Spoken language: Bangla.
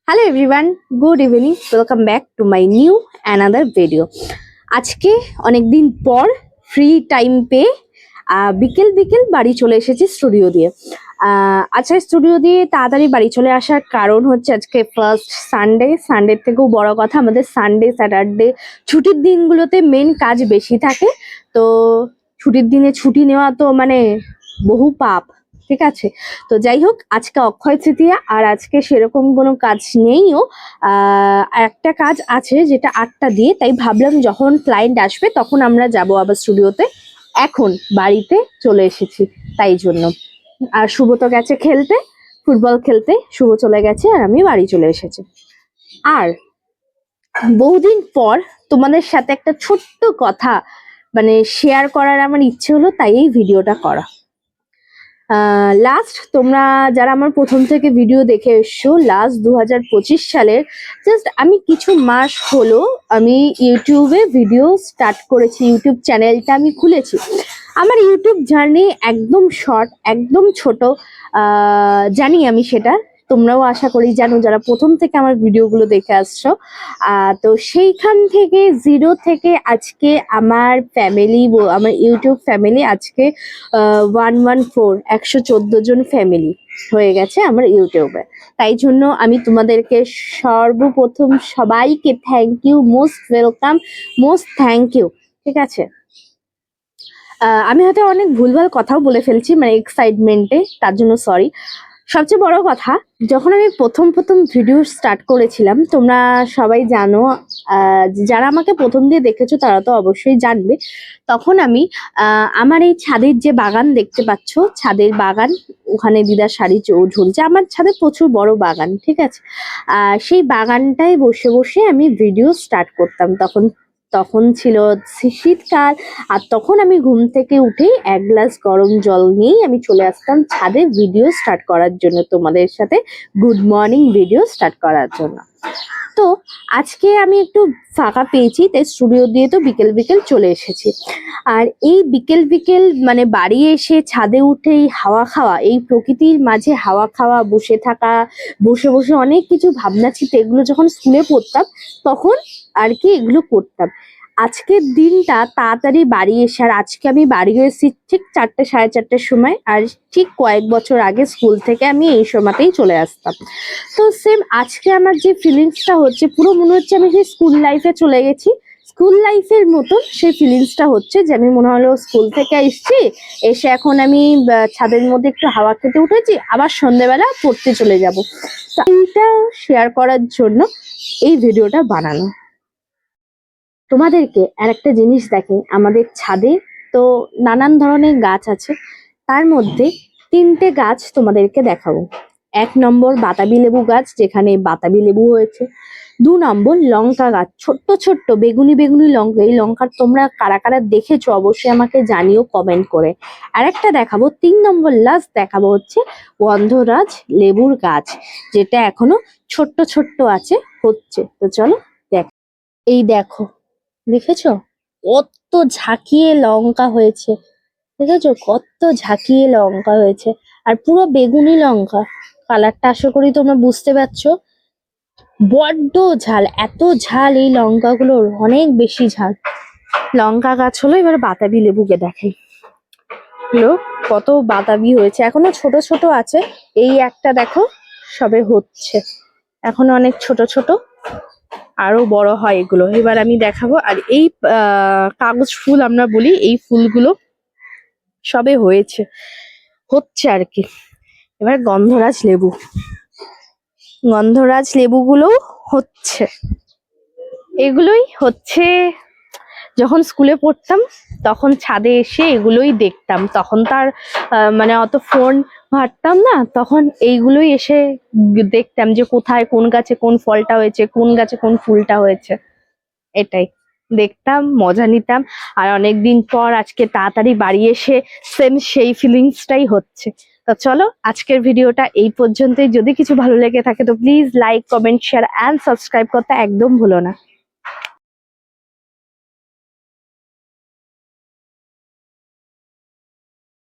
Hello everyone, good evening, welcome back to my new another video. আজকে অনেকদিন পর ফ্রি টাইম পেয়ে বিকেল বিকেল বাড়ি চলে এসেছি স্টুডিও দিয়ে। আচ্ছা, স্টুডিও দিয়ে তাড়াতাড়ি বাড়ি চলে আসার কারণ হচ্ছে আজকে ফার্স্ট সানডে। সানডের থেকেও বড় কথা, আমাদের সানডে স্যাটারডে ছুটির দিনগুলোতে মেন কাজ বেশি থাকে। তো ছুটির দিনে ছুটি নেওয়া তো মানে বহু পাপ, ঠিক আছে। তো যাই হোক, আজকে অক্ষয় তৃতীয়া আর আজকে সেরকম কোনো কাজ নেইও। একটা কাজ আছে যেটা 8টা দিয়ে, তাই ভাবলাম যখন ক্লায়েন্ট আসবে তখন আমরা যাব আবার স্টুডিওতে। এখন বাড়িতে চলে এসেছি তাই জন্য। আর শুভ তো গেছে খেলতে, ফুটবল খেলতে। শুভ চলে গেছে আর আমি বাড়ি চলে এসেছি। আর বহুদিন পর তোমাদের সাথে একটা ছোট্ট কথা মানে শেয়ার করার আমার ইচ্ছে হলো, তাই এই ভিডিওটা করা। লাস্ট তোমরা যারা আমার প্রথম থেকে ভিডিও দেখে এসছো, লাস্ট 2025 সালের জাস্ট আমি কিছু মাস হলো আমি ইউটিউবে ভিডিও স্টার্ট করেছি। ইউটিউব চ্যানেলটা আমি খুলেছি। আমার ইউটিউব জার্নি একদম শর্ট, একদম ছোট। জানি আমি সেটা, তোমরাও আশা করি জানো যারা প্রথম থেকে আমার ভিডিওগুলো দেখে আসছো। তো সেইখান থেকে জিরো থেকে আজকে আমার ফ্যামিলি, আমার ইউটিউব ফ্যামিলি আজকে 114 জন ফ্যামিলি হয়ে গেছে আমার ইউটিউবে। তাই জন্য আমি তোমাদেরকে সর্বপ্রথম সবাইকে thank you, most welcome, most thank you, ঠিক আছে। আমি হয়তো অনেক ভুলভাল কথাও বলে ফেলছি মানে এক্সাইটমেন্টে, তার জন্য সরি। সবচেয়ে বড় কথা, যখন আমি প্রথম ভিডিও স্টার্ট করেছিলাম, তোমরা সবাই জানো, যারা আমাকে প্রথম দিয়ে দেখেছো তারা তো অবশ্যই জানবে। তখন আমি আমার এই ছাদের যে বাগান দেখতে পাচ্ছ, ছাদের বাগান, ওখানে দিদার শাড়ি ঝুলছে। আমার ছাদে প্রচুর বড় বাগান, ঠিক আছে। সেই বাগানটায় বসে বসে আমি ভিডিও স্টার্ট করতাম। তখন ছিল শীতকাল, আর তখন আমি ঘুম থেকে উঠেই 1 গ্লাস গরম জল নিয়েই আমি চলে আসতাম ছাদে ভিডিও স্টার্ট করার জন্য, তোমাদের সাথে গুড মর্নিং ভিডিও স্টার্ট করার জন্য। তো আজকে আমি একটু ফাঁকা পেয়েছি, তাই স্টুডিও দিয়ে তো বিকেল বিকেল চলে এসেছি। আর এই বিকেল বিকেল মানে বাড়ি এসে ছাদে উঠেই হাওয়া খাওয়া, এই প্রকৃতির মাঝে হাওয়া খাওয়া, বসে থাকা, বসে বসে অনেক কিছু ভাবনা চিন্তা, এগুলো যখন স্কুলে পড়তাম তখন আর কি এগুলো করতাম। আজকের দিনটা তাড়াতাড়ি বাড়ি এসে, আর আজকে আমি বাড়ি এসেছি ঠিক 4টে সাড়ে 4টের সময়। আর ঠিক কয়েক বছর আগে স্কুল থেকে আমি এই সময়তেই চলে আসতাম। তো সেম আজকে আমার যে ফিলিংসটা হচ্ছে, পুরো মনে হচ্ছে আমি সেই স্কুল লাইফে চলে গেছি। স্কুল লাইফের মতন সেই ফিলিংসটা হচ্ছে যে আমি মনে হলো স্কুল থেকে এসছি, এসে এখন আমি ছাদের মধ্যে একটু হাওয়া খেতে উঠেছি, আবার সন্ধ্যেবেলা পড়তে চলে যাব। তো এইটা শেয়ার করার জন্য এই ভিডিওটা বানানো। তোমাদেরকে আর একটা জিনিস দেখে, আমাদের ছাদে তো নানান ধরনের গাছ আছে, তার মধ্যে 3টে গাছ তোমাদেরকে দেখাবো। 1 নম্বর বাতাবি লেবু গাছ, যেখানে বাতাবি লেবু হয়েছে। 2 নম্বর লঙ্কা গাছ, ছোট্ট ছোট্ট বেগুনি বেগুনি লঙ্কা। এই লঙ্কা তোমরা কারা কারা দেখেছো অবশ্যই আমাকে জানিও কমেন্ট করে। আর একটা দেখাবো 3 নম্বর লাস্ট দেখাবো হচ্ছে গন্ধরাজ লেবুর গাছ, যেটা এখনো ছোট্ট ছোট্ট আছে, হচ্ছে। তো চলো দেখ, এই দেখো, দেখেছো কত ঝাঁকিয়ে লঙ্কা হয়েছে, দেখেছো কত ঝাঁকিয়ে লঙ্কা হয়েছে। আর পুরো বেগুনি লঙ্কা, কালারটা আশা করি তোমরা বুঝতে পারছো। বড্ড ঝাল, এত ঝাল এই লঙ্কাগুলোর, অনেক বেশি ঝাল। লঙ্কা গাছ হলো, এবার বাতাবি লেবুকে দেখাই। হলো কত বাতাবি হয়েছে, এখনো ছোট ছোট আছে। এই একটা দেখো সবে হচ্ছে, এখনো অনেক ছোট ছোট, আরো বড় হয় এগুলো। এবার আমি দেখাবো। আর এই কাগজ ফুল আমরা বলি, এই ফুলগুলো সবে হচ্ছে আর কি। এবার গন্ধরাজ লেবুগুলো হচ্ছে, এগুলোই হচ্ছে। যখন স্কুলে পড়তাম তখন ছাদে এসে এগুলোই দেখতাম। তখন তার মানে অত ফোন ঘাঁটতাম না, তখন এইগুলোই এসে দেখতাম যে কোথায় কোন গাছে কোন ফলটা হয়েছে, কোন গাছে কোন ফুলটা হয়েছে। এটাই দেখতাম, মজা নিতাম। আর অনেকদিন পর আজকে তাড়াতাড়ি বাড়ি এসে সেম সেই ফিলিংসটাই হচ্ছে। তো চলো আজকের ভিডিওটা এই পর্যন্তই। যদি কিছু ভালো লেগে থাকে তো please like, comment, share and subscribe করতে একদম ভুলো না।